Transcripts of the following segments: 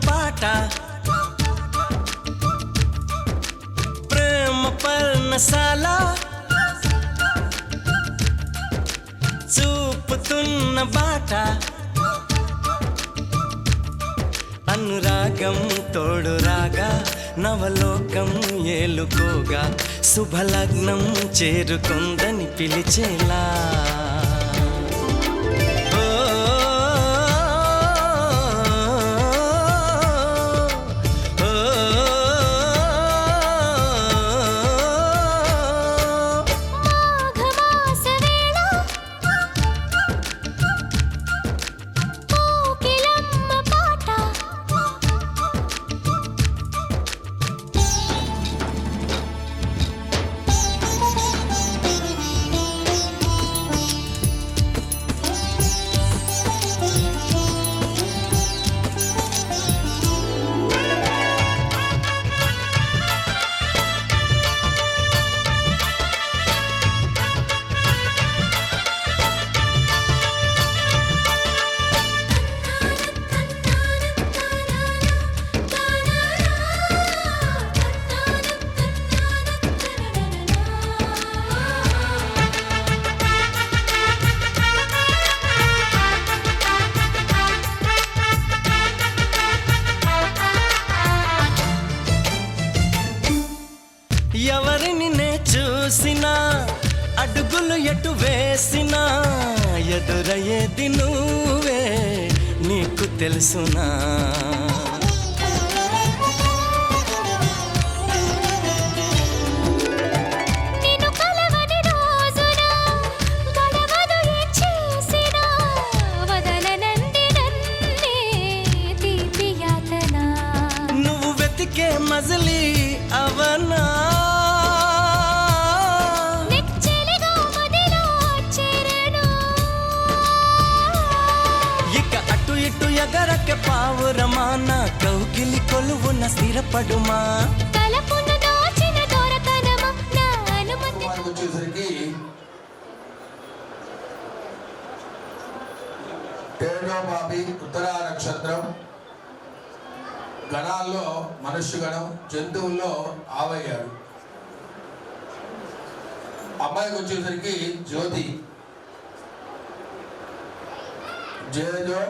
పాట ప్రేమ పర్ణశాల చూపుతున్న బాట అనురాగం తోడు రాగా నవలోకం ఏలుకోగా శుభలగ్నం చేరుకుందని పిలిచేలా ఎవరిని నే చూసినా అడుగులు ఎటు వేసినా ఎదురయ్యేది నువ్వే నీకు తెలుసునా నువ్వు వెతికే మజిలీ అవనా ఇటు ఎగరకే పావురమాన కౌగిలి కొలువున స్థిరపడుమా వచ్చేసరికి ఏడో పాపి ఉత్తరా నక్షత్రం గణాల్లో మనుష్య గణం జంతువుల్లో ఆవయ్యాడు. అమ్మాయికి వచ్చేసరికి జ్యోతి జేజో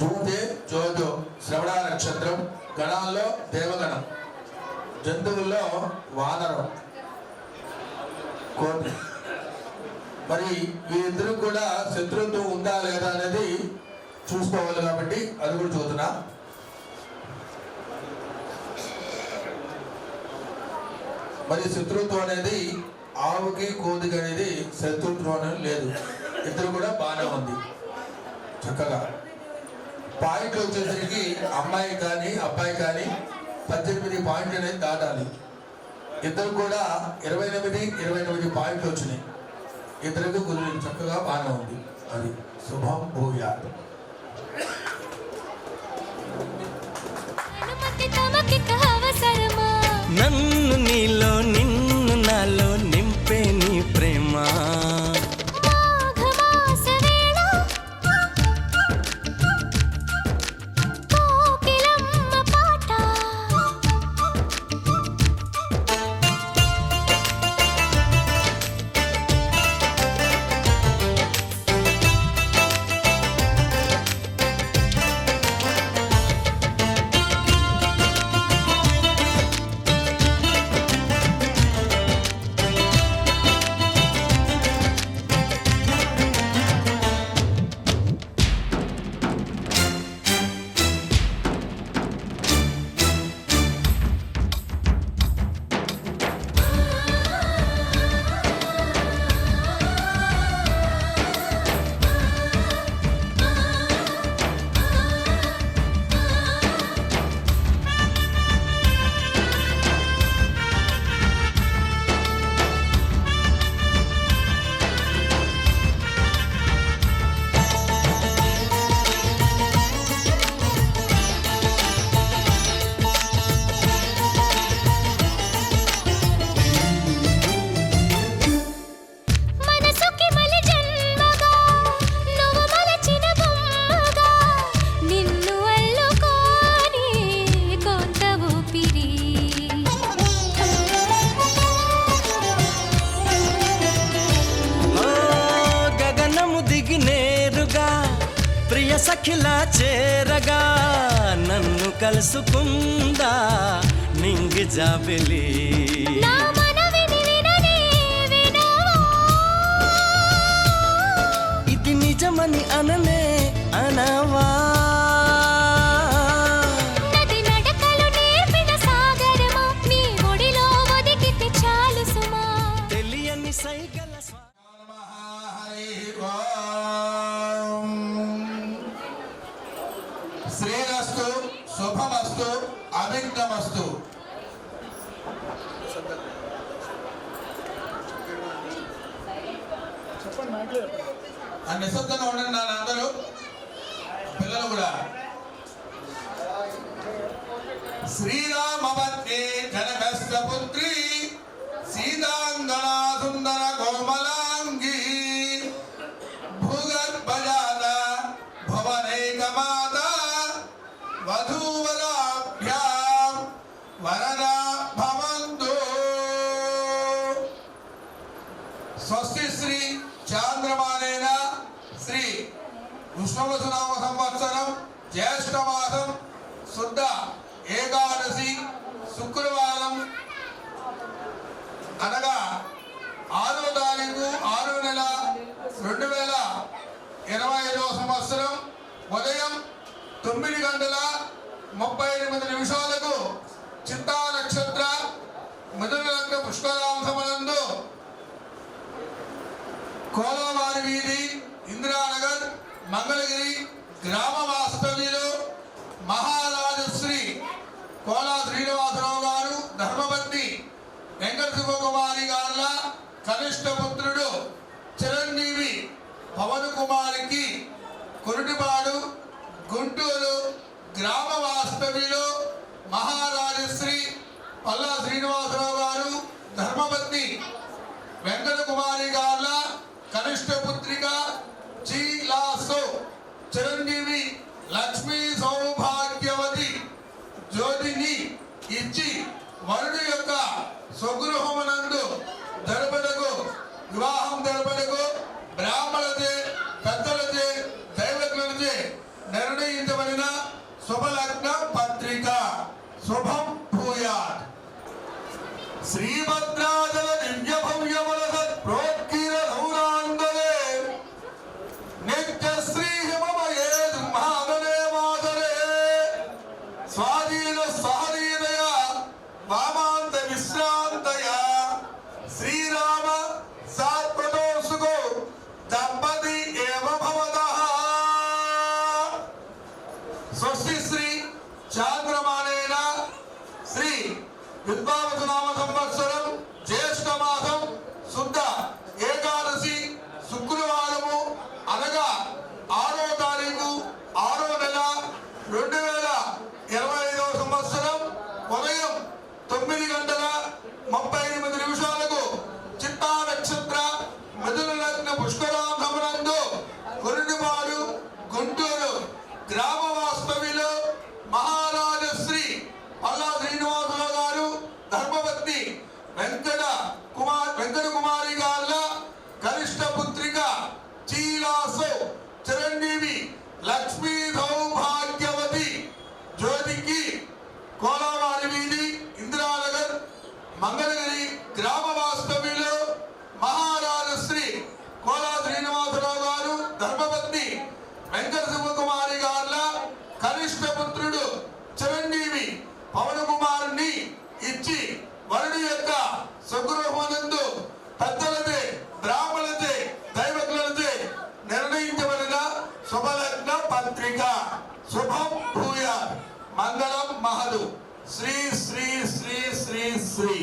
జూతే జోజో శ్రవణ నక్షత్రం గణాల్లో దేవగణం జంతువుల్లో వానరం కోటి. మరి వీరిద్దరూ కూడా శత్రుత్వం ఉందా లేదా అనేది చూసుకోవాలి కాబట్టి అది కూడా చూస్తున్నా. మరి శత్రుత్వం అనేది ఆవుకి కోతికి అనేది శత్రుత్వం అనేది లేదు. ఇద్దరు కూడా బాగానే ఉంది చక్కగా. పాయింట్లు వచ్చేసరికి అమ్మాయి కానీ అబ్బాయి కానీ 18 పాయింట్లు అనేది దాటాలి. ఇద్దరు కూడా 29 పాయింట్లు వచ్చినాయి. ఇద్దరికి గురువు చక్కగా బాగానే ఉంది. అది శుభం భూయా. నన్ను నీలో నిన్ను నాలో నింపే నీ ప్రేమ సఖిలా చేరగా నన్ను కలుసుకుందా నింగి జాబిలి. నా మనవిని విననే వినవా, ఇది నిజమని అననే అనవా. నది నడకలు నేర్పిన సాగరమా, నీ ఒడిలో ఒదిగితే చాలు సుమా. తెలియని సైగల శ్రీరస్తు, శుభమస్తు, అభిజ్ఞమస్తు. నిశ్శబ్దంగా ఉండండి నాన్న, అందరూ పిల్లలు కూడా. శ్రీరామవత్ని జనకస్య పుత్రి సీతాంగనా సుందర కోమలాంగి భూగర్భజాత భువనైకమాత వధూవరాభ్యాం వరదా భవంతు. స్వస్తి శ్రీ చాంద్రమానేన శ్రీ విష్ణువసునామ సంవత్సరం జ్యేష్ఠమాసం శుద్ధ ఏకాదశి శుక్రవారం అనగా 6వ తారీఖు 6వ నెల 2025వ సంవత్సరం ఉదయం 9:38 చిత్తా నక్షత్ర మిథున లగ్న పుష్కరాంశమునందు కోలవారి వీధి ఇందిరానగర్ మంగళగిరి గ్రామ వాస్తవ్యులు మహారాజశ్రీ కోలా శ్రీనివాసరావు గారు ధర్మపత్ని వెంకట శివకుమారి గారుల కనిష్ట పుత్రుడు చిరంజీవి పవన్ కుమారికి కురుటిపాడు గుంటూరు గ్రామ వాస్తవ్యులు మహారాజశ్రీ పల్లా శ్రీనివాసరావు గారు ధర్మపత్ని వెంకట కుమారి గారుల కనిష్ట పుత్రిక చీలాసు చిరంజీవి లక్ష్మీ సౌభాగ్యవతి జ్యోతిని ఇచ్చి వరుడు యొక్క స్వగృహమునందు జరుపుటకు వివాహం జరుపుటకు బ్రాహ్మణులచే పెద్దలచే దైవజ్ఞులచే నిర్ణయించబడిన శుభలగ్న పత్రిక. శుభం భూయాత్. శ్రీభద్రాచల దివ్య భవ్యముల సత్ప్రోత్కీర సౌరాంగలే నిత్య శ్రీ హిమమయే సింహాసనే మాతరే స్వాధీన సహనీదయ వామాంత విశ్రాంతయ శ్రీరామ సాత్వతోసుకో దంపతి ఏవ భవతః. స్వస్తి శ్రీ చాంద్రమానేన శ్రీ విద్వావసునామ సంవత్సరం జ్యేష్ఠ మాసం శుద్ధ ఏకాదశి శుక్రవారము అనగా 6వ తారీఖు 6వ నెల 2025వ సంవత్సరం ఉదయం 9:38 చిత్తా నక్షత్ర మిథున లగ్న పుష్కరాంశమునందు కొరిటిపాడు గుంటూరు గ్రామ వాస్తవ్యులు మహారాజశ్రీ పల్లా శ్రీనివాసరావు గారు ధర్మపత్ని వెంకట కుమారి గారుల కనిష్ట పుత్రిక చీలాసు చిరంజీవి లక్ష్మీ సౌభాగ్యవతి జ్యోతికి కోలవారి వీధి ఇందిరానగర్ మంగళగిరి గ్రామ వాస్తవ్యులు మహారాజశ్రీ కోలా శ్రీనివాసరావు గారు ధర్మపత్ని వెంకట శివకుమారి గారుల కనిష్ట పుత్రుడు చిరంజీవి పవన్ కుమారుని ఇచ్చి వరుడి యొక్క స్వగృహమునందు పెద్దలచే బ్రాహ్మణులచే దైవజ్ఞులచే నిర్ణయించబడిన శుభలగ్న పత్రిక. శుభం భూయాత్. మంగళం మహదు. శ్రీ శ్రీ శ్రీ శ్రీ శ్రీ.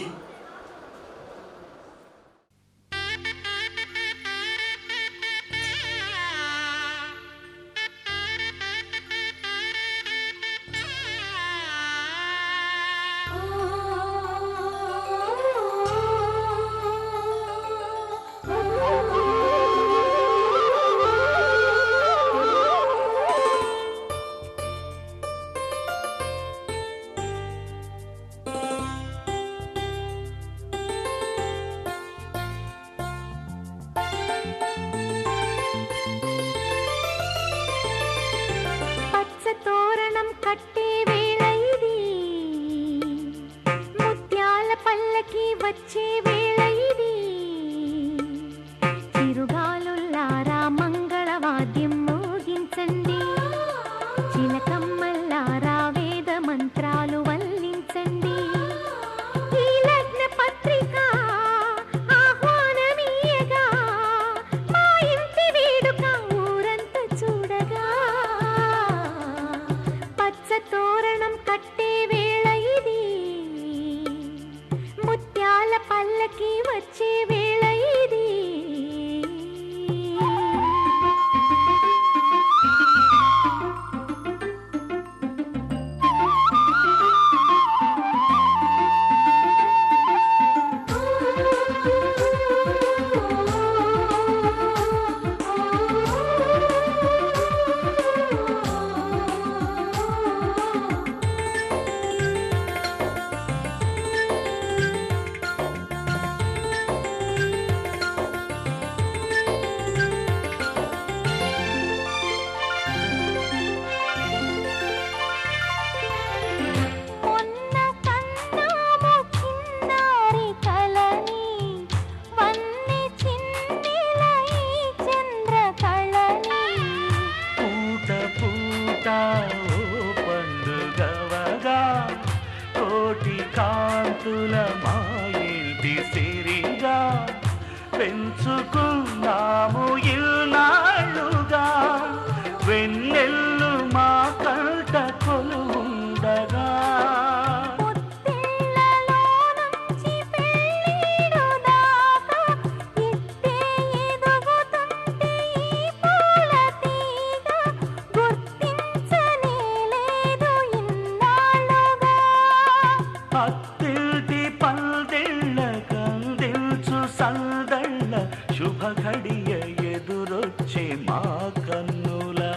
ఎదురొచ్చే మా కన్నులా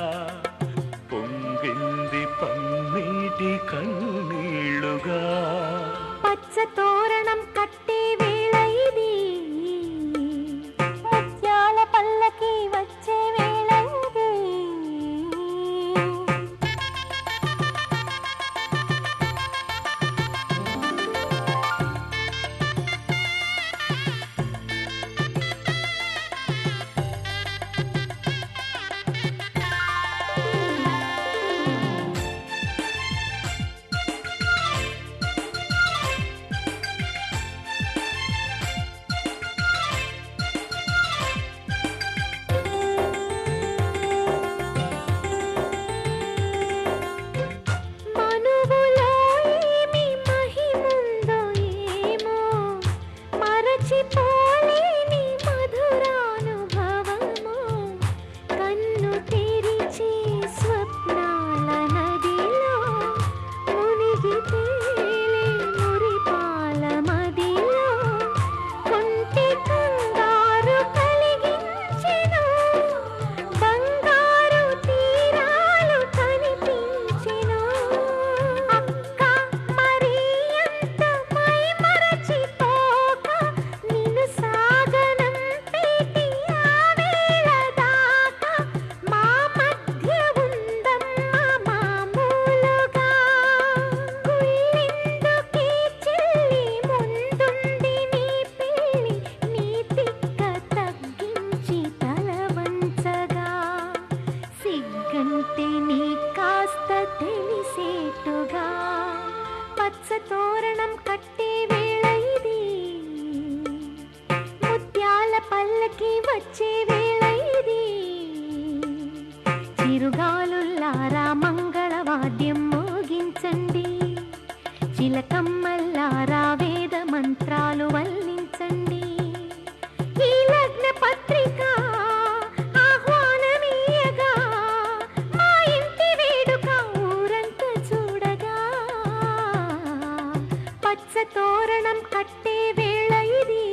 పొంగింది పన్నీటి కన్నీళ్ళుగా. పచ్చ తోరణం కట్టే వేళ ఇది, ముత్యాల పల్లకి వచ్చే వేళ ఇది. తోరణం కట్టే వేళ ఇది, ముత్యాల పల్లకి వచ్చే వేళ ఇది. చిరుగాలుల్లారా మంగళవాద్యం మోగించండి, చిలకమ్మల్లారా వేద మంత్రాలు వల్లించండి. ఈ లగ్న పత్రిక ఆహ్వానమీయగా మా ఇంటి వేడుక ఊరంతా చూడగా. పచ్చ తోరణం కట్టే వేళ ఇది,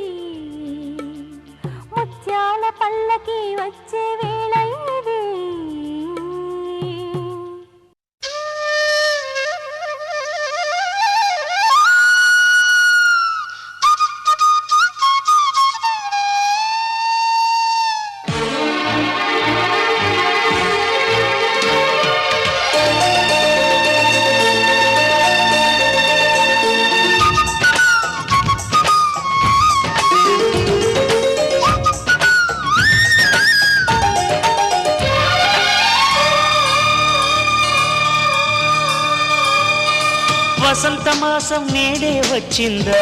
ముత్యాల పల్లకి వచ్చే వేళ ఇది. వసంత మాసం నేడే వచ్చిందా,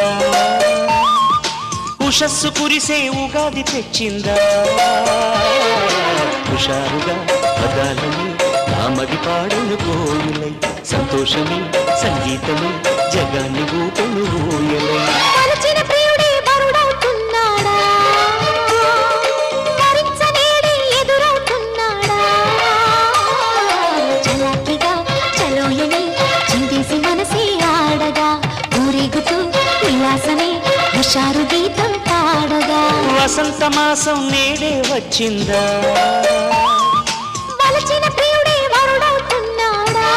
ఉషస్సు కురిసే ఉగాది తెచ్చిందా. హుషారుగా పదాలని నామది పాడను కోయిలై, సంతోషమే సంగీతమే జగాన్ని ఊటను ఊయలై. గీతం పాడగా వసంత మాసం నేడే వచ్చిందా, వలచిన ప్రియుడే వరుడవుతున్నాడా.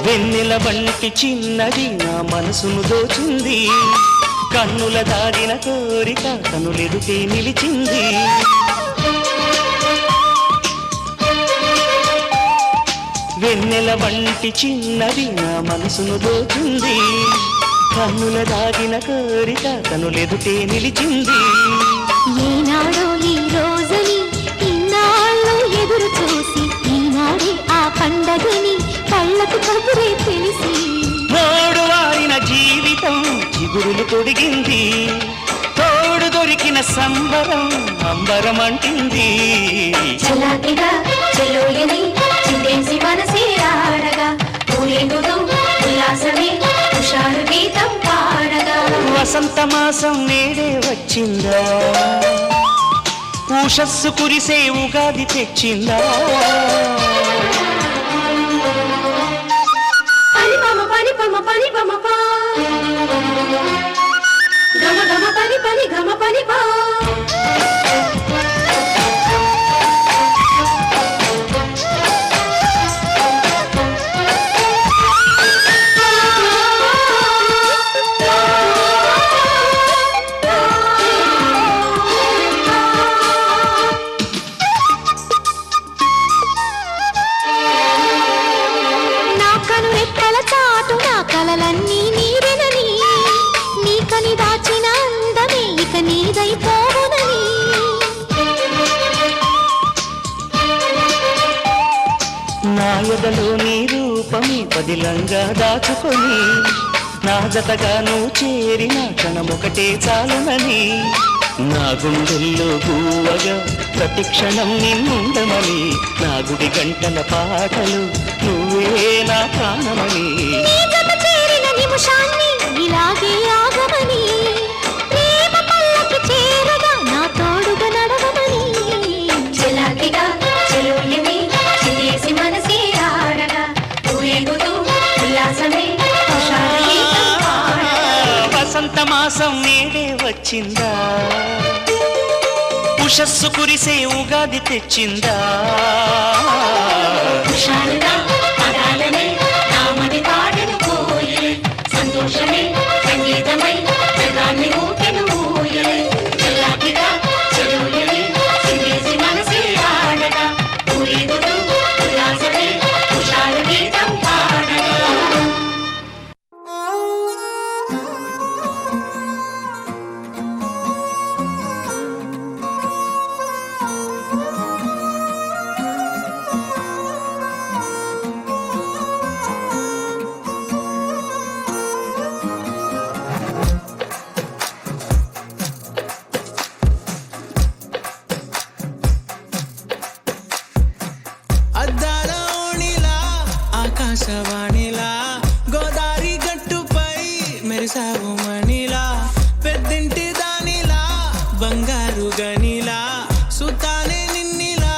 వెన్నెల వంటి చిన్నది నా మనసును దోచింది, కన్నుల దాగిన కోరిక కనులెదుటే నిలిచింది. వెన్నెల వంటి చిన్నది నా మనసును దోచింది, కన్నుల దాగిన కోరిక కనులెదుటే నిలిచింది. ఈనాడు ఈ రోజుని ఇన్నాళ్ళు ఎదురు చూసి ఈనాడే ఆ పండగ కబురే తెలిసి నోడు వారిన జీవితం చిగురులు తొడిగింది, తోడు దొరికిన సంబరం అంబరమంటింది. చలాకిగా చెలోయని చిందేసి మనసే ఆడగా ఊరేగుతూ ఉల్లాసమే హుషారు గీతం పాడగా వసంత మాసం నేడే వచ్చిందా, ఉషస్సు కురిసే ఉగాది తెచ్చిందా. పని పమ పని పమ పని పమ పా గమ గమ పని పని గమ పని పా కలలన్నీ నీరెనని నీకని దాచిన అందమే ఇక నీదైపోవునని నా ఎదలో నీ రూపమే పదిలంగా దాచుకొని నా జతగా నువ్వు చేరిన క్షణమొకటే చాలునని నా గుండెల్లో గువ్వగా ప్రతిక్షణం నిన్నుండమని నా గుడి గంటల పాటలు నువ్వే నా ప్రాణమని నిమిషాన్ని ఇలాగే ఆగమని ప్రేమ పల్లకి చేరగా నా తోడుగా నడవమని చెలాకిగా చెలోయని చిదేసి మనసే ఆడగా ఊరేగుతూ ఉల్లాసమే హుషారు గీతం పాడగా వసంత మాసం నేడే వచ్చిందా, ఉషస్సు కురిసే ఉగాది తెచ్చిందా. హుషారుగా పదాలనే నామది పాడను కోయలే సంతోషమే సంగీతమై జగాన్ని ఊపెను ఊయలే చెల్లాకిగా చెరువులని చిందేసి మనసే ఆడగా ఊరేగుతూ ఉల్లాసమే హుషారు గీతం పాడగా ఆకాశవాణిలా గోదారి గట్టుపై మెరిసావు మణిలా పెద్దింటి దానిలా బంగారు గనిలా సుతానే నిన్నిలా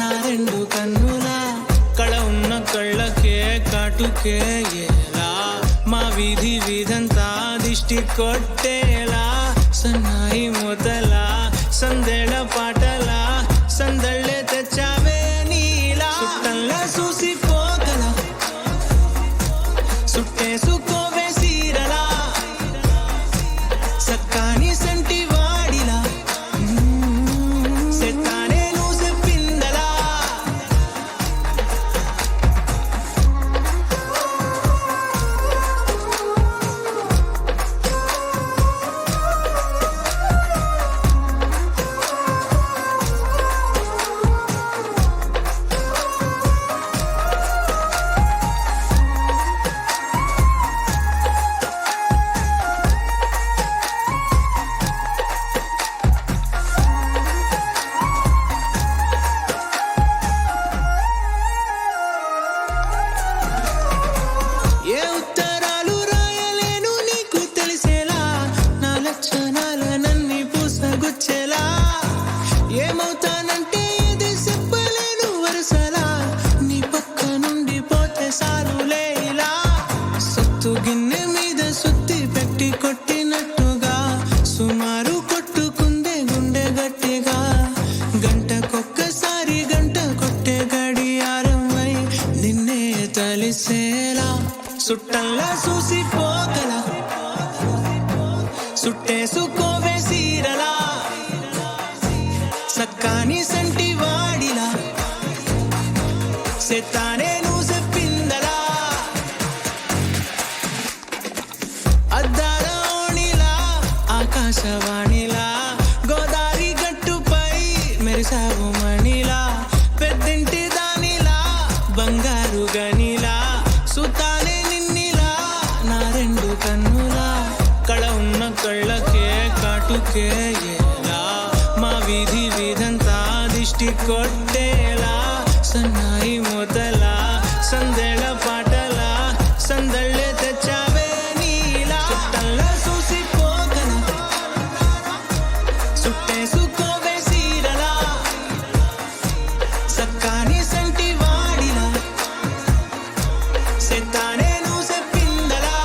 నా రెండు కన్నులా కళ ఉన్న కళ్ళకే కాటుకే ఎలా మా వీధి వీధంతా దిష్టి కొట్టేలా సన్నాయి మూతలా సందేళ పాటలా సందళ్ళే తెచ్చావే నీలా సుట్టంలా చూసిపోగల సుట్టేసుకోవే సీరలా సక్కాని సంటి వాడిలా సెత్తానే నువ్వు చెప్పిందలా సుట్టంలా చూసిపోగల సుట్టేసుకోవే సీరలా సక్కాని సంటి వాడిలా సెత్తానే నువ్వు చెప్పిందలా అద్దాల ఓణిలా ఆకాశవాణిలా గోదారి గట్టుపై మెరిసావు మణిలా పెద్దింటి దానిలా బంగారు గనిలా సుతానే నిన్నిలా నా రెండు కన్నులా కళ ఉన్న కళ్ళకే కాటుకే ఎలా మా వీధి వీధంతా దిష్టి కొట్టేలా సన్నాయి మొదలా సందెళ పాటలా సందళ్ళే తెచ్చావే నీలా చుట్టల్లా చూసిపోగల సుట్టేసుకోవే సీరలా సక్కాని సంటి వాడిలా సెత్తానే నువ్వు చెప్పిందలా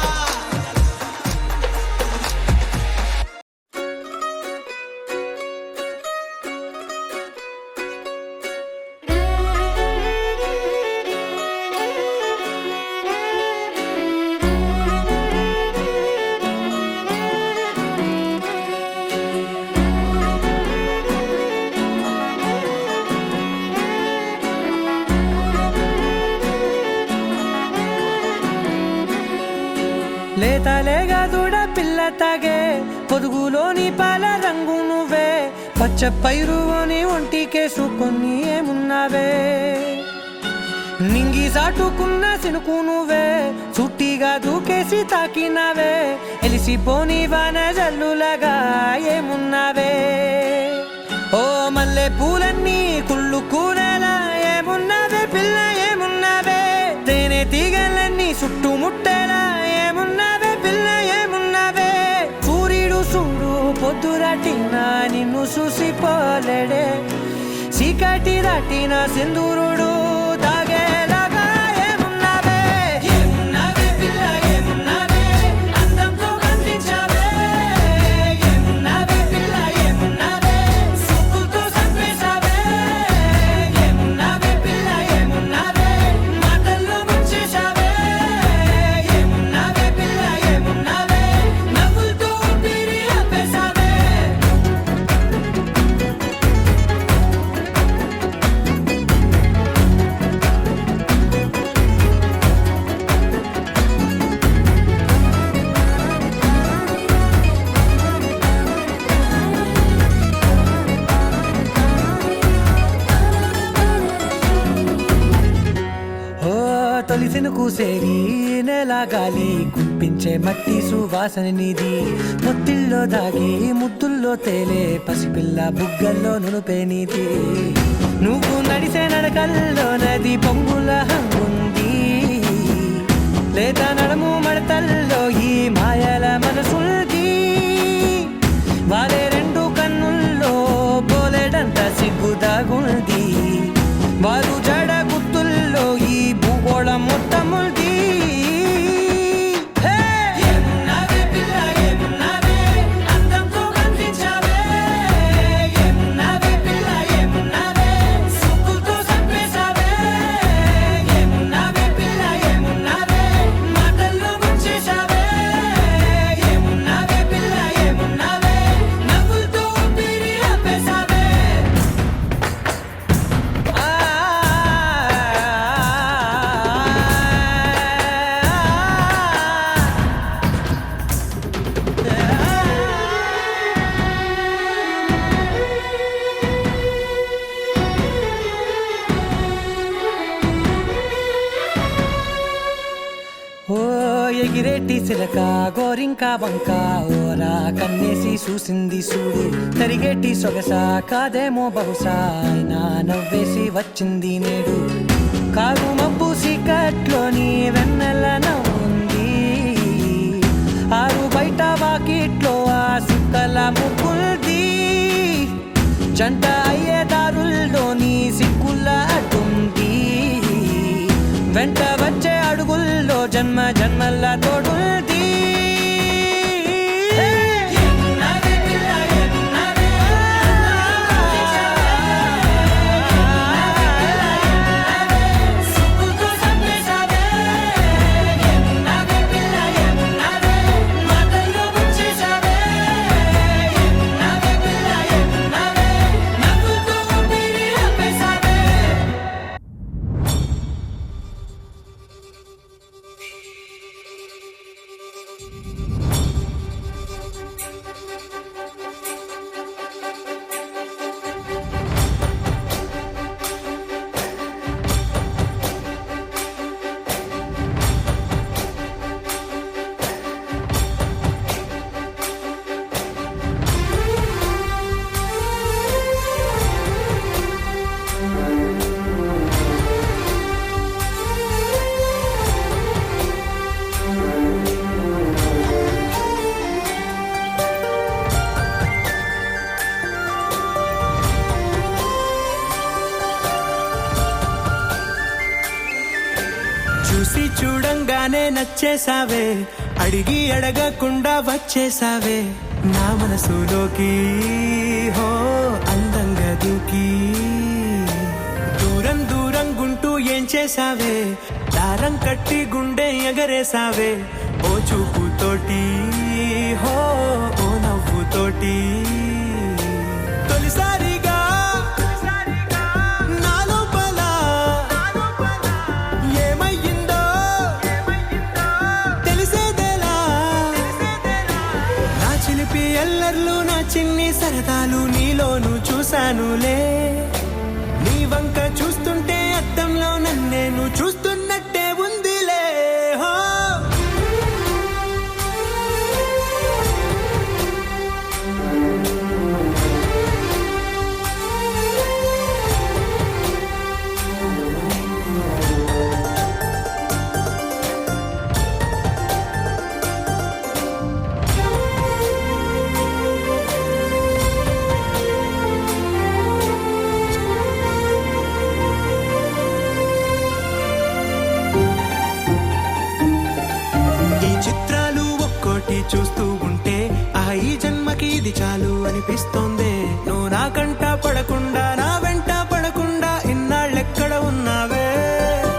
లేతలేగా దూడ పిల్ల తాగే పొదుగులోని పాల రంగు నువ్వే పచ్చ పైరుని ఒంటికేసుకొని ఏమున్నావే నింగి సాటుకున్న సినుకు నువ్వే చుట్టిగా దూకేసి తాకినావే ఎలిసిపోని వాన జల్లులగా ఏమున్నావే ఓ మల్లె పూలన్నీ కుళ్ళు కూరలా ఏమున్నావే పిల్ల ఏమున్నావే తేనె తీగలన్నీ చుట్టుముట్టేలా ఏమున్నావే పిల్ల ఏమున్నావే సూర్యుడు చూడు పొద్దురాటిన నిన్ను చూసిపోలేడే చీకటి దాటిన సింధూరుడు తాగేలాగా ఏమున్నావే ఏమున్నావే పిల్ల ఏమున్నావే అందంతో కనిపించావే ఏమున్నావే పిల్ల ఏమున్నావే సుక్కుతో చంపేశావే ఏమున్నావే పిల్ల ఏమున్నావే మాటల్లో ముంచేశావే ఏమున్నావే పిల్ల ఏమున్నావే నవ్వులతో ఊపిరి ఆపేశావే ఓ తొలిసిన కూసేరి నెల గాలి గుప్పించే మట్టి సువాసన నీది ముత్తిల్లో దాగి ముద్దుల్లో తేలే పసిపిల్ల బుగ్గల్లో నునుపే నీది నువ్వు నడిసే నడకల్లో నది పొంగుల హంగుంది లేదా నడుము మడతల్లో ఈ మాయల మనసుంది వారే రెండు కన్నుల్లో పోలేడంత సిగ్గు దాగుంది వారు జడ గుర్తుల్లో ఈ భూగోళం మొత్తముంది ఏమున్నావే పిల్ల ఏమున్నావే అందంతో కనిపించావే ఏమున్నావే పిల్ల ఏమున్నావే సుక్కుతో చంపేశావే ఏమున్నావే పిల్ల ఏమున్నావే మాటల్లో ముంచేశావే ఏమున్నావే పిల్ల ఏమున్నావే నవ్వులతో ఊపిరి ఆపేశావే ఓ ఎగిరేటి సిలక గోరింక వంక ఓరా కన్నేసి చూసింది చూడు తరిగేటి సొగస కాదేమో బహుశా అయినా నవ్వేసి వచ్చింది నేడు కారు మబ్బు సీకట్లోని వెన్నెల నవ్వుంది ఆరు బయట వాకిట్లో ఆ సుక్కల ముగ్గుల్ది జంట అయ్యే దారుల్లోని సిగ్గుల అడ్డుంది వెంట వచ్చే అడుగుల్లో జన్మ జన్మల తోడుంది ఏమున్నావే పిల్ల ఏమున్నావే సుక్కుతో చంపేశావే ఏమున్నావే పిల్ల ఏమున్నావే మాటల్లో ముంచేశావే ఏమున్నావే పిల్ల ఏమున్నావే నవ్వులతో ఊపిరి ఆపేశావే చూడంగానే నచ్చేసావే, అడిగి అడగకుండా వచ్చేసావే నా మనసులోకి, హో అందంగా దూకి. దూరం దూరం గుంటూ ఏం చేసావే, దారం కట్టి గుండె ఎగరేసావే ఓ చూపుతోటి, హో ఓ నవ్వుతోటి. తొలిసారిగా నా లోపల ఏమయ్యిందో తెలిసేదేలా. నా చిలిపి ఎల్లర్లు నా చిన్ని సరదాలు నీలోను చూశానులే. నీ వంక చూస్తుంటే అద్దంలో నన్నేను చూస్తున్నట్టే ఉందిలే. హో చూస్తూ ఉంటే ఈ జన్మకి ఇది చాలు అనిపిస్తోంది. నువ్వు నా కంట పడకుండా నా వెంట పడకుండా ఇన్నాళ్ళెక్కడ ఉన్నావే.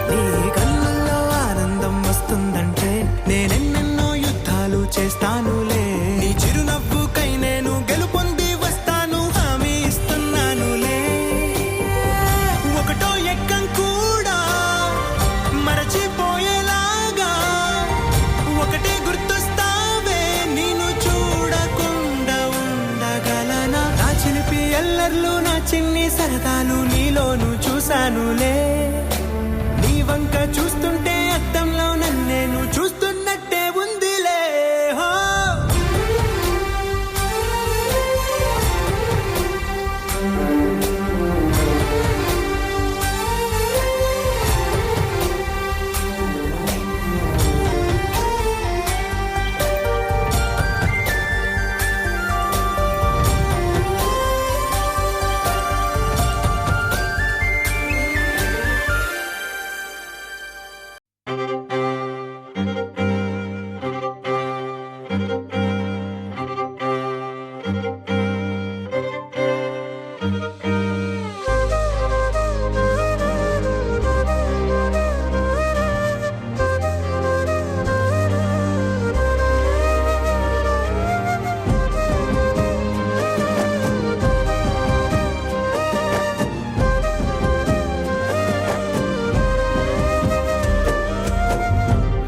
నీ కళ్ళల్లో ఆనందం వస్తుందంటే నేనెన్నెన్నో యుద్ధాలు చేస్తానులే. నీ చిరునవ్వుకై నేను గెలుపొంది వస్తాను హామీ ఇస్తున్నానులే. ఒకటో ఎక్కం కూడా మరచిపోయేలాగా ఒకటే గుర్తొస్తా. ఎల్లర్లు నా చిన్ని సరదాలు నీలోను చూశానులే. నీ వంక చూస్తుంటే అద్దంలో నన్నేను చూస్తున్నట్టే ఉందిలే. హో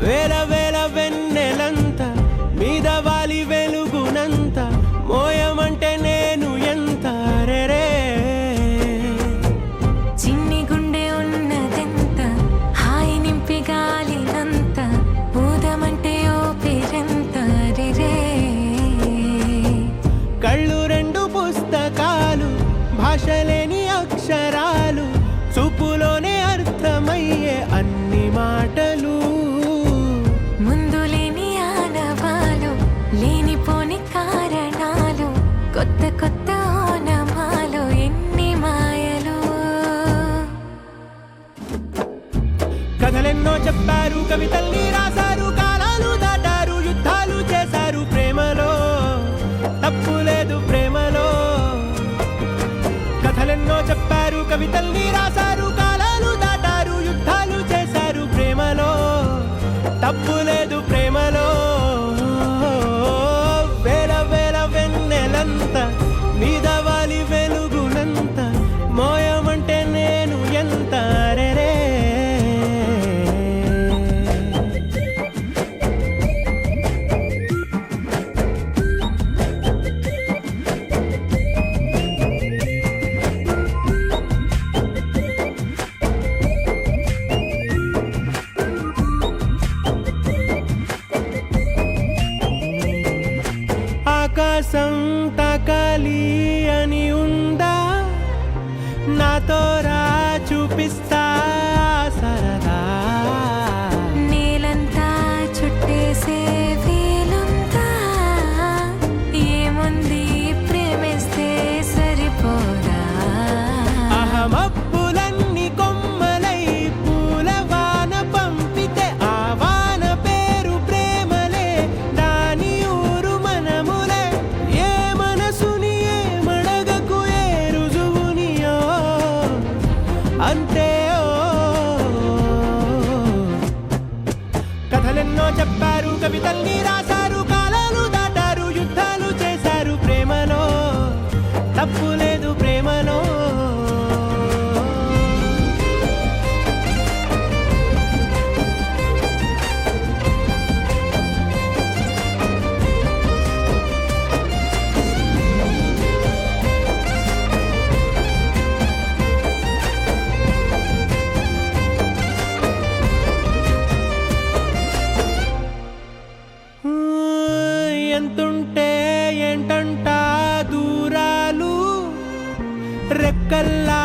వేల వేల వెన్నెలంత మీద వాలి వెలుగునంత మోయమంటే నేను ఎంత రే. చిన్ని గుండె ఉన్నదెంత హాయి నింపి గాలినంత ఊదమంటే ఓపిరెంత రే. కళ్ళు రెండు పుస్తకాలు భాషలేని అక్షరాలు చూపులోనే అర్థమయ్యే అన్ని మాటలు. ముందు లేని ఆనవాలు లేనిపోని కారణాలు కొత్త కొత్త ఓనమాలు ఎన్ని మాయలు. కథలెన్నో చెప్పారు కవితల్ని రాశారు కాలాలు దాటారు యుద్ధాలు చేశారు ప్రేమలో తప్పు లేదు ప్రేమలో. కథలెన్నో చెప్పారు కవితల్ని రాశారు కాలాలు దాటారు యుద్ధాలు చేశారు ప్రేమలో తప్పు లేదు ప్రేమలో. వేల వేల వెన్నెలంత మీద వాలి వెలుగునంత మోయమంటే నేను ఎంత రే. ఆకాశం తాకాలి అని ఉందా నాతో రా చూపిస్తా సరదా. నేలంతా చుట్టేసే వీలుందా ఏముంది ప్రేమిస్తే సరిపోదా. అహమప్పులన్నీ కొమ్మలై పూలవాన పంపితే ఆ కథలెన్నో చెప్పారు, కవితల్ని రాశారు, కాలాలు దాటారు, యుద్ధాలు చేశారు ప్రేమలో, తప్పు లేదు ప్రేమలో. ఎంతుంటే ఏంటంట దూరాలు, రెక్కల్లా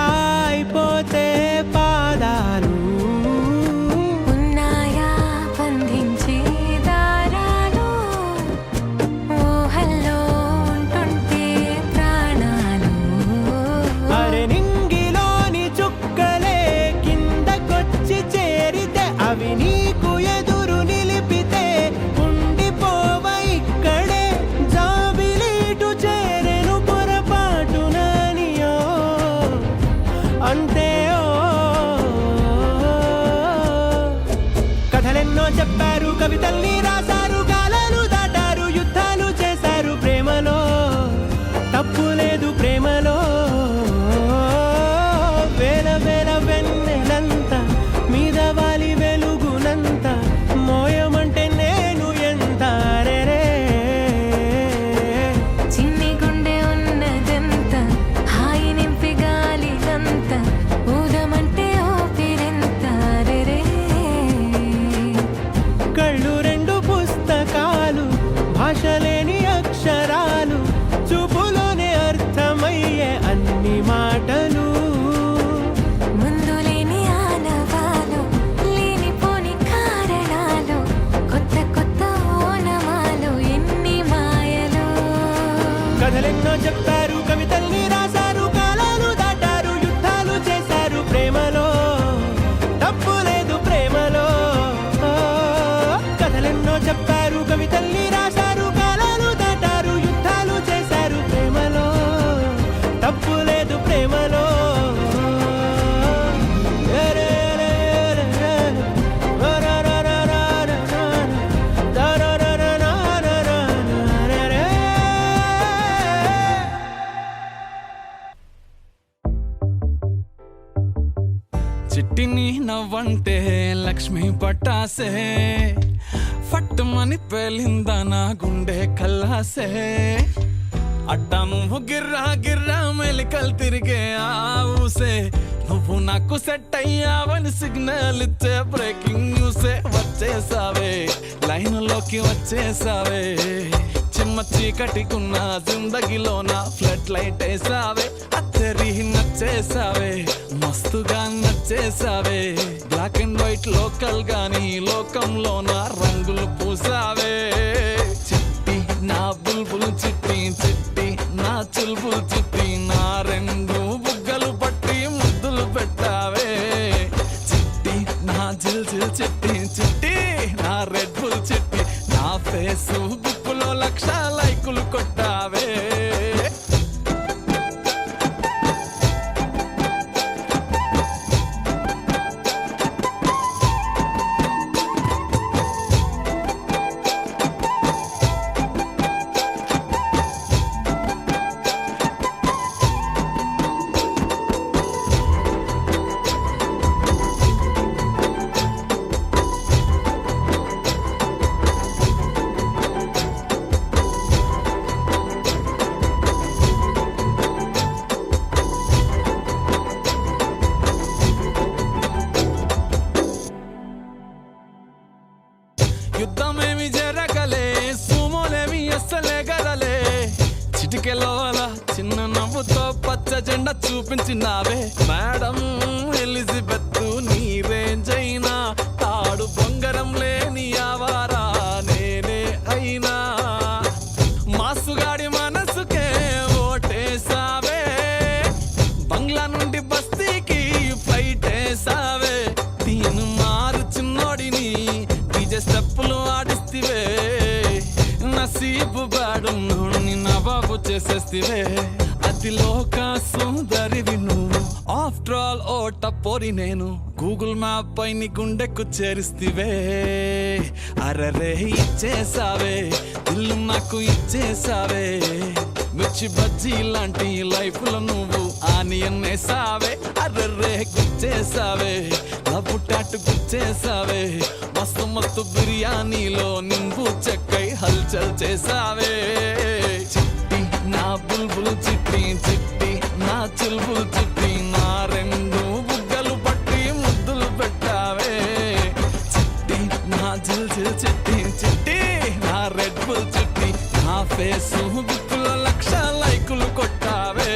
అయిపోతే పాదాలు. ఉన్నాయా బంధించే దారాలు, ఊహల్లో ఉంటుంటే ప్రాణాలు. అరె నింగిలోని చుక్కలే కిందకొచ్చి చేరితే, అవి నీకు ఎదురు నిలిపితే ఉండిపోవ ఇక్కడే. జాబిలీటు చేరెను పొరపాటుననియో, అంతే ఓ. కథలెన్నో చెప్పారు, కవితల్ని రాశారు, కాలాలు దాటారు, యుద్ధాలు చేశారు ప్రేమలో, తప్పు లేదు ప్రేమలో. వేల వేల వెన్నెలంత మీద వాలి వెలుగునంత, మోయమంటే నేను ఎంత రే. చిన్ని గుండె ఉన్నదంత, హాయి నింపి గాలినంత, ఊదమంటే ఓపిరెంత రే. కళ్ళు రెండు పుస్తకాలు, భాష లేని అక్షరాలు, చూపులోనే అర్థమయ్యే అన్ని మాటలు. ముందు లేని ఆనవాలు, లేనిపోని కారణాలు, కొత్త కొత్త ఓనమాలు, ఎన్ని మాయలు. కథలెన్నో చెప్పారు, కవితల్ని రాశారు, కాలాలు దాటారు, యుద్ధాలు చేశారు ప్రేమలో, తప్పు లేదు ప్రేమలో. కథలెన్నో చెప్పారు, కవితల్ని రాశారు, కాలాలు దాటారు, యుద్ధాలు చేశారు ప్రేమలో, తప్పు లేదు ప్రేమలో. చిట్టిని నవ్వంటే లక్ష్మి పట్టాసే, ఫట్టుమని పేలిందా నా గుండె కల్లాసే. అట్టా నువ్వు గిర్రా గిర్రా మెలికలు తిరిగే ఆ ఊసే, నువ్వు నాకు సెట్ అయ్యావని సిగ్నల్ ఇచ్చే బ్రేకింగ్ న్యూసే. వచ్చేసావే లైన్లోకి వచ్చేసావే, చిమ్మ చీకటికున్న జిందగీలో నా ఫ్లడ్ లైట్ వేసావే. అత్తరి నచ్చేసావే, మస్తుగా నచ్చేసావే. బ్లాక్ అండ్ వైట్ లోకల్ గాని లోకంలో నా రంగులు పూసావే. చిట్టి నా బుల్బుల్ చిట్టి, చిట్టి నా చుల్బుల్ చిట్టి, నా రెండు బుగ్గలు పట్టి ముద్దులు పెట్టావే. చిట్టి నా జిల్ జిల్ చిట్టి, చిట్టి నా రెడ్ బుల్ చిట్టి, నా ఫేసు బుక్కులో 1,00,000 లైకులు కొట్టావే. యుద్ధమేమి జరగలే, సుమోలేమి అస్సలే గదలే. చిటికెలోల చిన్న నవ్వుతో పచ్చ జెండా చూపించినావే. మేడం ఎలిజబెత్ నీ రేంజ్ అయినా, తాడు బొంగరం లేని ఆవారా నేనే అయినా. మాసుగాడి మనసుకే ఓటేసావే, బంగ్లా నుండి బస్తీకి ఫ్లైట్ వేసావే. దీని మారు చిన్నోడిని డీజే స్టెప్పులు ఆడిస్తివే. నసీబు బాడు నుండి నవాబు చేసేస్తివే. అతిలోక సుందరివి నువ్వు, ఆఫ్టర్ ఆల్ ఓ టపోరి నేను. గూగుల్ మ్యాప్ పై నీ గుండెకు చేరిస్తివే. అరరే ఇచ్చేసావే ఇల్లు నాకు ఇచ్చేసావే మిర్చి బజ్జీ లాంటి లైఫ్ లో నువ్వు ఆనియన్ వేసావే అర్రే గుచ్చేసావే లవ్వు టాటు గుచ్చేసావే మస్తు మస్తు బిర్యానీలో నింబు చెక్కై హల్చల్ చేసావే చిట్టి నా బుల్బుల్ చిట్టి చిట్టి నా చుల్బుల్ చిట్టి నా రెండు బుగ్గలు పట్టి ముద్దులు పెట్టావే చిట్టి నా జిల్ జిల్ చిట్టి చిట్టి నా రెడ్ బుల్ చిట్టి నా ఫేసు బుక్కుల లక్ష లైకులు కొట్టావే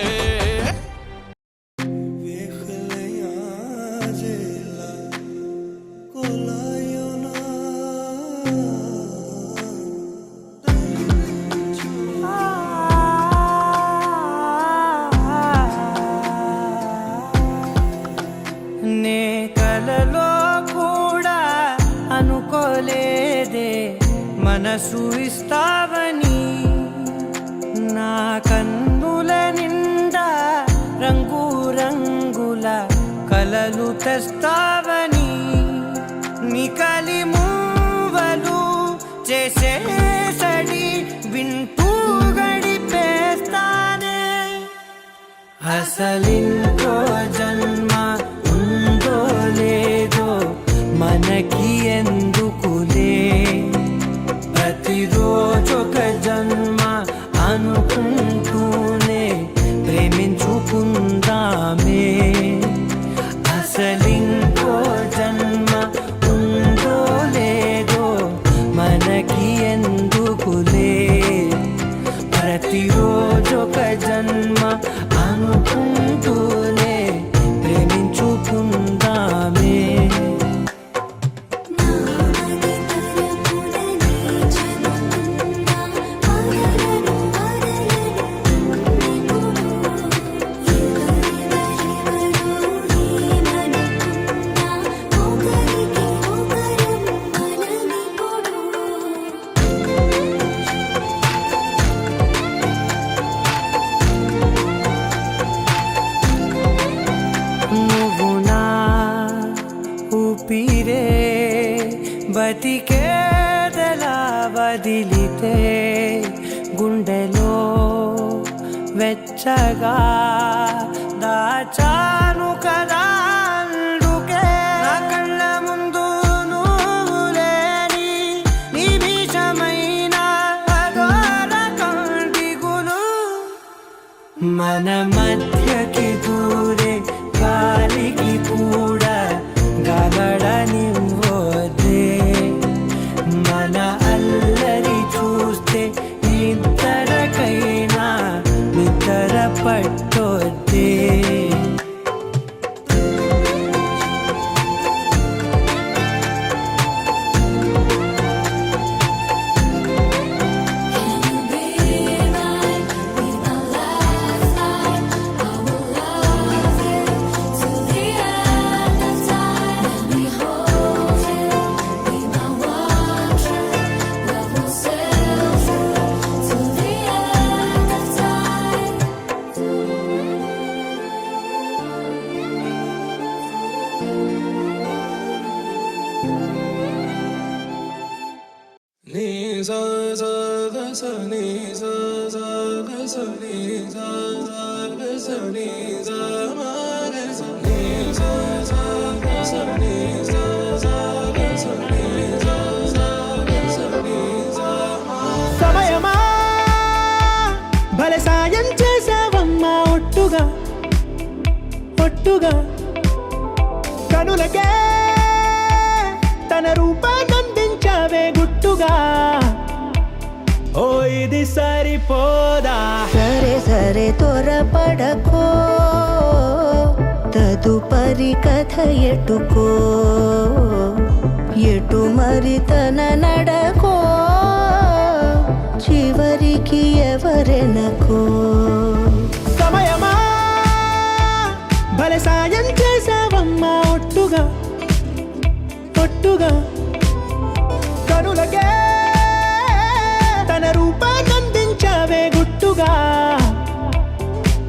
నే కలలో కూడా అనుకోలేదే మనసు ఇస్తావని నా కన్నుల నిండా రంగు రంగుల కలలు తెస్తావని నికలి మూవలు చేసేసడి వింటూ గడిపేస్తానే అసలింకో జన్మ ఉందో లేదో మనకి ఎందుకులే ప్రతిరోజొక జన్మ అనుకుంటూనే ప్రేమించుకుందామే అసలింకో జన్మ ఉందో లేదో మనకి ఎందుకులే ప్రతిరోజొక జన్మ అనుకుంటూనే ప్రేమించుకుందామే నువ్వు నా ఊపిరే బతికేదలా వదిలితే గుండెలో వెచ్చగా దాచాను కదా అందుకే నా కళ్ళ ముందు నువ్వు లేని నిమిషమైన అఘోర కంటిగులు మన మధ్యకి దూరే గాలికి కూడా గగడనివ్వదే మన అల్లరి చూస్తే ఇద్దరికైనా నిద్ర పట్టొద్దే సమయమా భలే సాయం చేసావమ్మా ఒట్టుగా ఒట్టుగా కనులకే తన రూపాన్నందించావే గుట్టుగా ఓ ఇది సరిపోదా సరే సరే త్వరపడకో తదుపరి కథ ఎటుకో ఎటు మరి తన నడకో చివరికి ఎవరెనకో సమయమా భలే సాయం చేసావమ్మా ఒట్టుగా ఒట్టుగా కనులకే తన రూపాన్నందించావే గుట్టుగా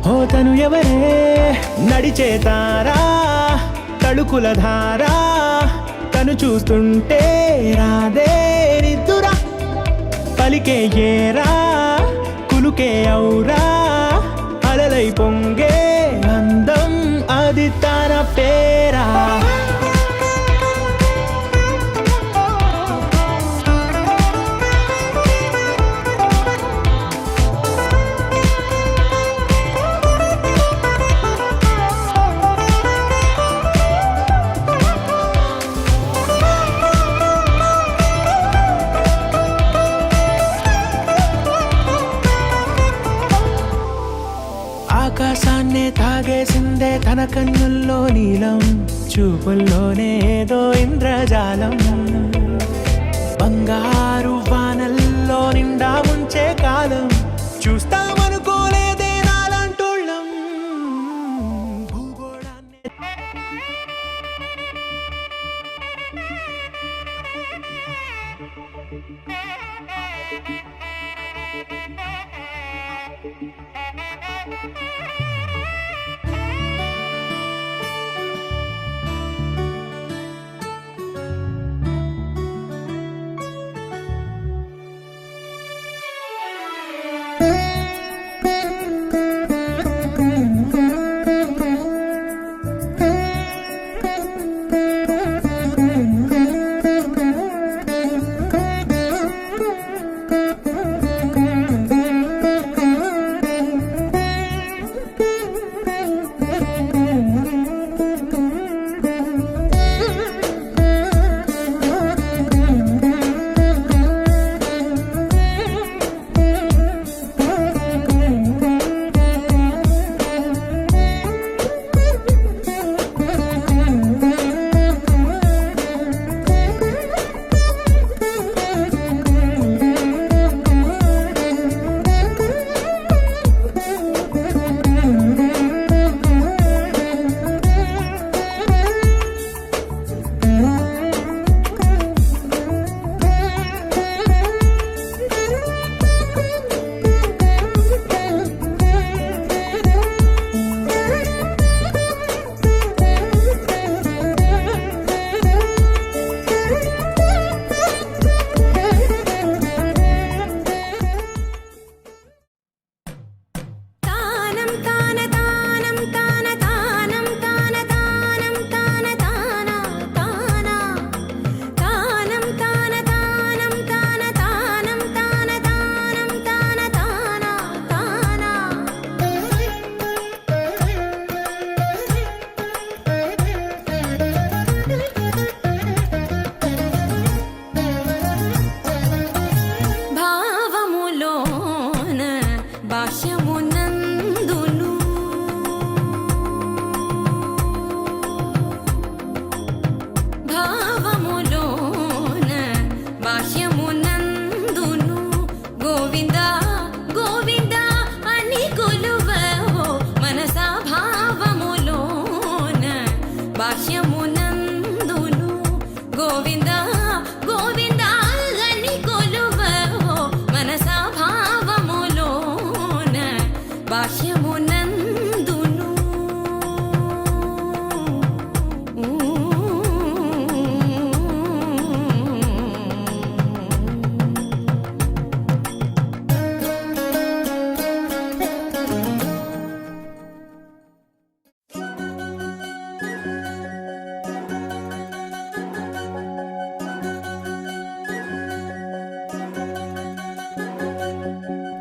ఓ తను ఎవరే నడిచే తారా తళుకుల ధారా తను చూస్తుంటే రాదే తన కన్నుల్లో నీలం, చూపుల్లోనే ఏదో ఇంద్రజాలం. బంగారు వానల్లో నిండా ముంచే కాలం, చూస్తామనుకోలేదే నాలంటోళ్ళం. భూగోళాన్ని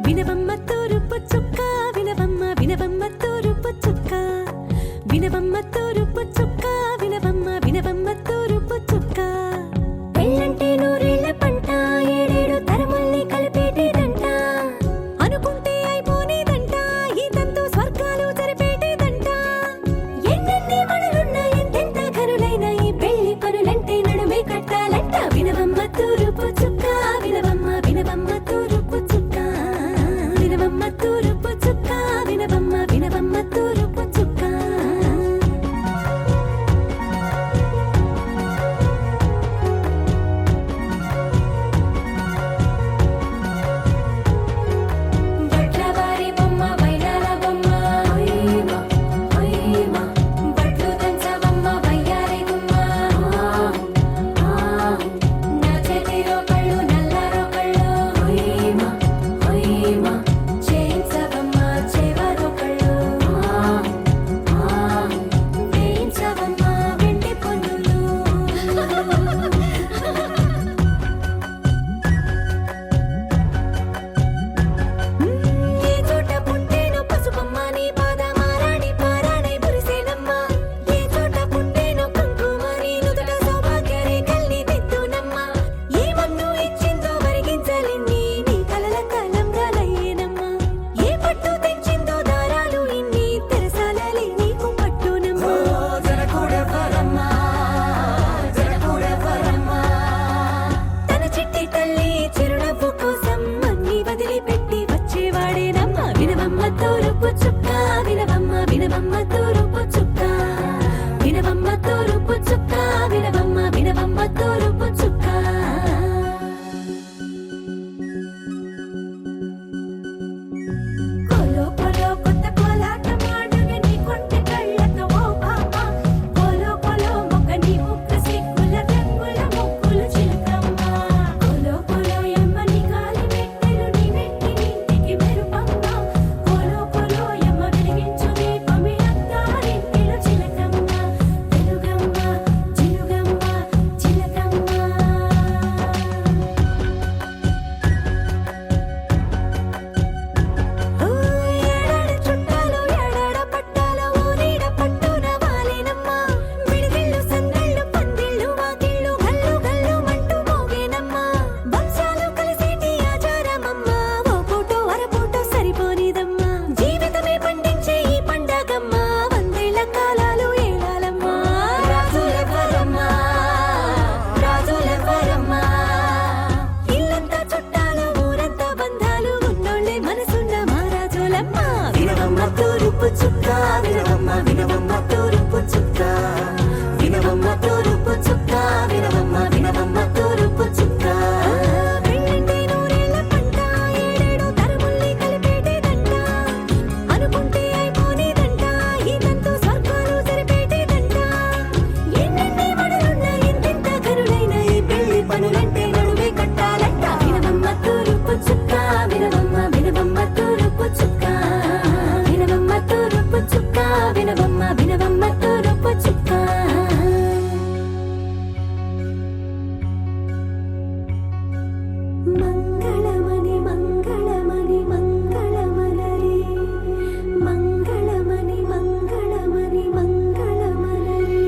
వినవమ్మ తూరుపు చుక్క, వినవమ్మ వినవమ్మ తూరుపు చుక్క, వినవమ్మ తూరుపు చుక్క, వినవమ్మ వినవమ్మ తూరుపు చుక్క. పెళ్ళంటే నూరేళ్ల పంట, ఏడేడు తరముల్ని కలిపేటేదంట, అనుకుంటే అయిపోనేదంట, ఈ తంతు స్వర్గాలు జరిపేటేదంట. ఎన్నెన్ని మనులున్నా ఎంతెంత కరులైనా ఈ పెళ్లి పనులంటే నడుమే కట్టాలంట. వినవమ్మ తూరుపు చుక్క, వినవమ్మ వినవమ్మ తూరుపు చుక్క, వినవమ్మ తూరుపు చుక్క, వినవమ్మ వినవమ్మ తూరుపు చుక్క. బట్లవారి బొమ్మ వైరాల బొమ్మ, బట్లు దంచవమ్మ వయ్యారి గుమ్మ, నా చేతిలో కళ్ళు వినవమ్మ తూరుపు చుక్క వినవమ్మ తూరుపు చుక్క వినవమ్మ వినవమ్మ తూరుపు చుక్క కోలో కోలో కొత్త కోలాటం ఆడుగ నీ కొంటె కళ్ళతో ఓ బామ్మ కోలో కోలో మొక్క నీ ముక్క సిగ్గుల రంగుల ముక్కులు చిలకమ్మ కోలో కోలో యమ్మ నీ కాలి మెట్టెలు నీ వెంటి నింటికి మెరుపమ్మ కోలో కోలో యమ్మ వెలిగించు దీపమి అత్తారింటిలో చిలకమ్మ వెలుగమ్మ చిలుగమ్మ చిలకమ్మ ఏడాడ చుట్టాలు ఏడాడ పట్టాలు ఊరీడ పట్టున వాలినమ్మ విడిదిళ్ళు సందళ్ళు పందిళ్ళు వాకిళ్ళు గల్లు గల్లు మంటూ మోగేనమ్మ వంశాలు కలిసేటి ఆచారమమ్మ ఓ పూటో అరపూటో సరిపోనిదమ్మ జీవితమే పండించే ఈ పండగమ్మ వందేళ్ల కాలాలు ఏలాలమ్మ రాజులెవరమ్మ రాజులెవరమ్మ ఇల్లంతా చుట్టాలు ఊరంతా బంధాలు ఉన్నోళ్ళే మనసున్న మహారాజులమ్మ వినవమ్మ తూరుపు చుక్క వినవమ్మ వినవమ్మ తూరుపు చుక్క వినవమ్మ తూరుపు చుక్క వినవమ్మ వినవమ్మ తూరుపు చుక్క పెళ్ళంటే నూరేళ్ల పంట ఏడేడు తరముల్ని కలిపేటేదంట అనుకుంటే అయిపోనేదంట ఈ తంతు స్వర్గాలు సరిపేటేదంట ఎన్నెన్ని మడులున్న ఎంతెంత కరులైన ఈ పెళ్లి పనులంటే నడువే కట్టాలంట వినవమ్మ తూరుపు చుక్క వినవమ్మ వినవమ్మ తూరుపు చుక్క వినవమ్మ తూరుపు చుక్క వినవమ్మ వినవమ్మ తూరుపు చుక్క మంగళమణి మంగళమణి మంగళమలరే మంగళమణి మంగళమణి మంగళమలరే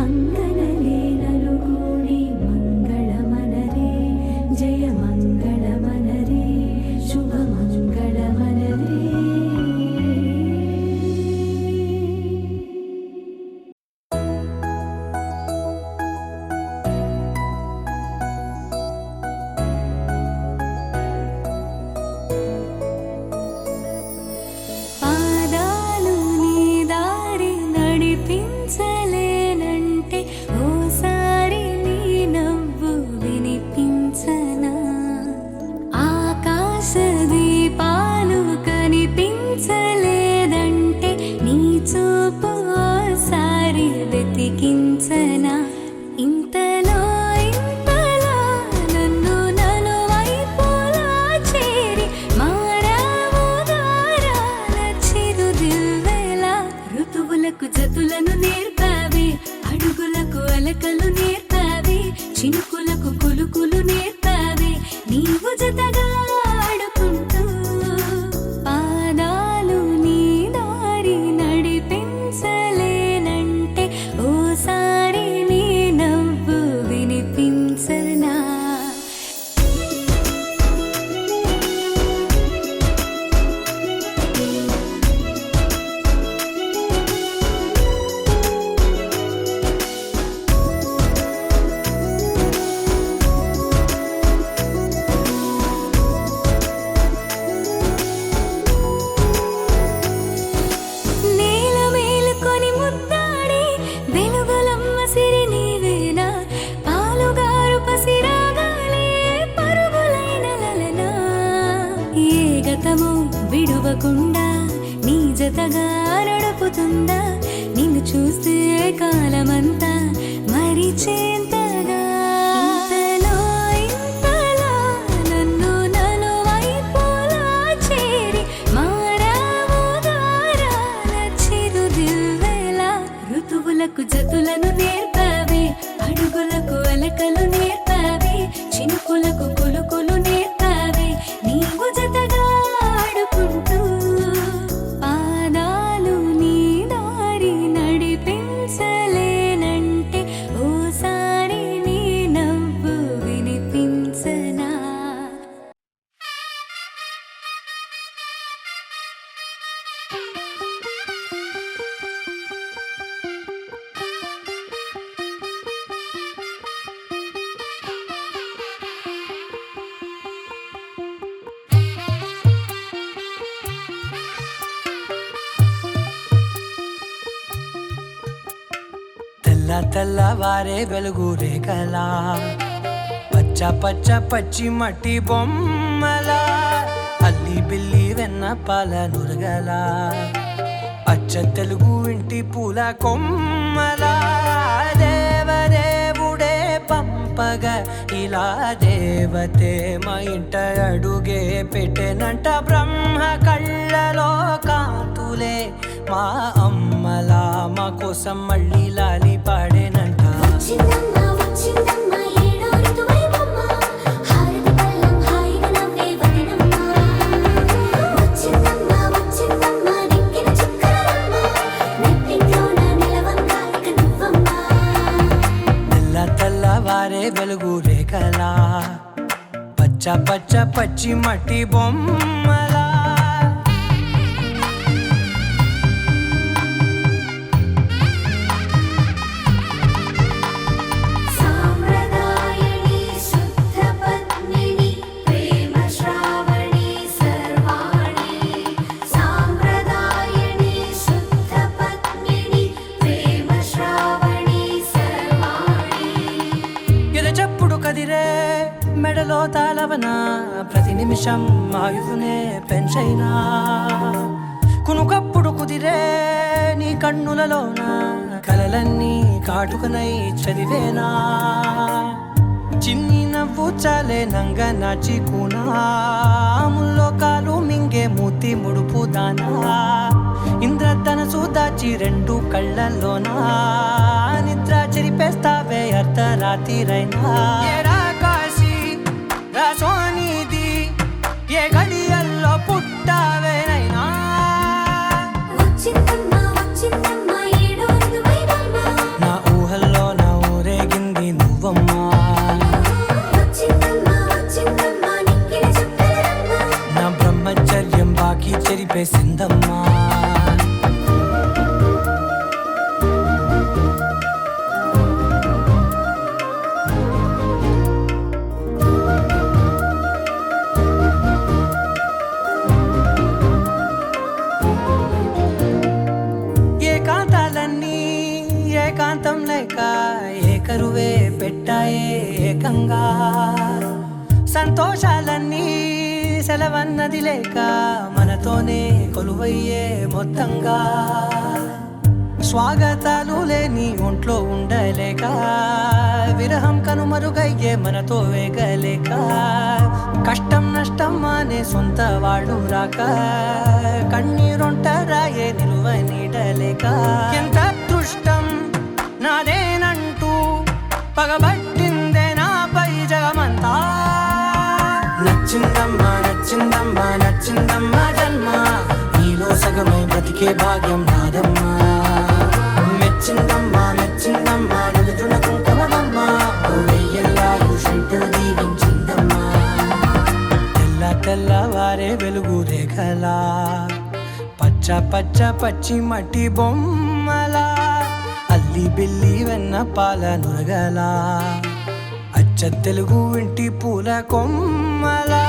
అంగనలే నలుగూడి మంగళమనరే జయ మంగళమనరే శుభ మంగళమనరే పాదాలు నీ దారి నడిపించలేనంటే ఓసారి నీ నవ్వు వినిపించనా ఆకాశ దీపాలు కనిపించలేదంటే నీ చూపు ఓసారి వెతికించనా ఇంతలో ఇంతలా నన్ను నలువైపులా చేరి మారావు దారాల చిరుదివ్వెలా ఋతువులకు జతులను నేర్పావి అడుగులకు అలకలు నేర్పావి చినుకులకు కులుకులు నేర్పావి నీవు జతగా ఆడుకుంటూ పాదాలు నీ దారి నడిపించలేనంటే ఓసారి నీ నవ్వు వినిపించనా నేల మేలుకొని ముద్దాడి వెలుగులమ్మ సిరి నీవేనా పాలుగారు పసిరాగాలే పరుగులైన లలనా ఏ గతము విడువకుండా నీ జతగా నడుపుతుందా నిన్ను చూస్తే కాలమంతా మరిచేంతగా ఇంతలో ఇంతలా నన్ను నలువైపులా చేరి మారావు దారాల చిరుదివ్వెలా ఋతువులకు జతులను నేర్పావి అడుగులకు అలకలు నేర్పావి చినుకులకు కులుకులు నేర్పావి నీవు జతగా ఆడుకుంటూ పాదాలు నీ దారి నడిపించలేనంటే ఓసారి తెల్ల తెల్లవారే వెలుగు రేఖలా పచ్చ పచ్చ పచ్చి మట్టి బొమ్మలా అల్లి బిల్లి వెన్న పాల నురగలా అచ్చ తెలుగు ఇంటి పూల కొమ్మలా దేవదేవుడే పంపగ ఇలా దేవతే మా ఇంట అడుగే పెట్టెనంట బ్రహ్మ కళ్ళలో కాంతులే మా అమ్మలా మా కోసం మళ్ళీ లాలి పాడేనంట వచ్చిందమ్మ వచ్చిందమ్మ ఏడో ఋతువైవమ్మ హారతి పళ్ళం హాయిగా నవ్వే వదినమ్మ వచ్చిందమ్మ వచ్చిందమ్మ నిక్కిన చుక్కలమ్మ నెట్టింట్లోన నిలవంగా ఇక నువ్వమ్మ తెల్ల తెల్లవారే వెలుగు రేఖలా పచ్చ పచ్చ పచ్చి మట్టి బొమ్మలా సాంప్రదాయని శుద్ధ పద్మిని ప్రేమ శ్రావణి సర్వాణి సాంప్రదాయని శుద్ధ పద్మిని ప్రేమ శ్రావణి సర్వాణి ఎద చప్పుడు కదిరే మెడలో తాళవన ప్రతి నిమిషం ఆయుధునే పెంచైనా కునుకప్పుడు కుదిరే నీ కన్నులలోన కలలన్నీ కాటుకనై చదివేనా చిన్ని నవ్వు చాలే నంగ నాచి కూనాముల్లో కాలు మింగే మూతి ముడుపు దానా ఇంద్రధనసు దాచి రెండు కళ్ళల్లోనా నిద్ర చెరిపేస్తావే అర్ధరాత్రిరైనా ఏరా కాశీ రా సోనిది ఏ గడియల్లో పుట్టావేనైనా వచ్చిందమ్మ వచ్చిందమ్మ ఏడో ఋతువైవమ్మ నా ఊహల్లో నా ఊరేగింది నువ్వమ్మా వచ్చిందమ్మ వచ్చిందమ్మ నిక్కిన చుక్కలమ్మ నా బ్రహ్మచర్యం బాకీ చెరిపేసిందమ్మా ఏకాంతాలన్నీ ఏకాంతం లేక ఏకరువే పెట్టాయే ఏకంగా సంతోషాలన్నీ సెలవన్నది లేక మనతోనే కొలువయ్యే మొత్తంగా స్వాగతాలు లేని ఒంట్లో ఉండలేక విరహం కనుమరుగయ్యే మనతో వేగలేక కష్టం నష్టం అనే సొంత వాళ్ళు రాక కన్నీరొంటరాయే నిలువ నీడలేక ఎంత అదృష్టం నాదేనంటూ పగబట్టిందే నాపై జగమంతా నచ్చిందమ్మా నచ్చిందమ్మా నచ్చిందమ్మా జన్మ నీలో సగమై బ్రతికే భాగ్యం నాదమ్మా మెచ్చిందమ్మా మెచ్చిందమ్మా నుదుటిన కుంకుమమ్మా వెయ్యల్లాలు శంకరు దీవించిందమ్మా తెల్ల తెల్లవారే వెలుగు రేఖలా పచ్చ పచ్చ పచ్చి మట్టి బొమ్మలా అల్లి బిల్లి వెన్న పాల నురగలా అచ్చ తెలుగు ఇంటి పూల కొమ్మలా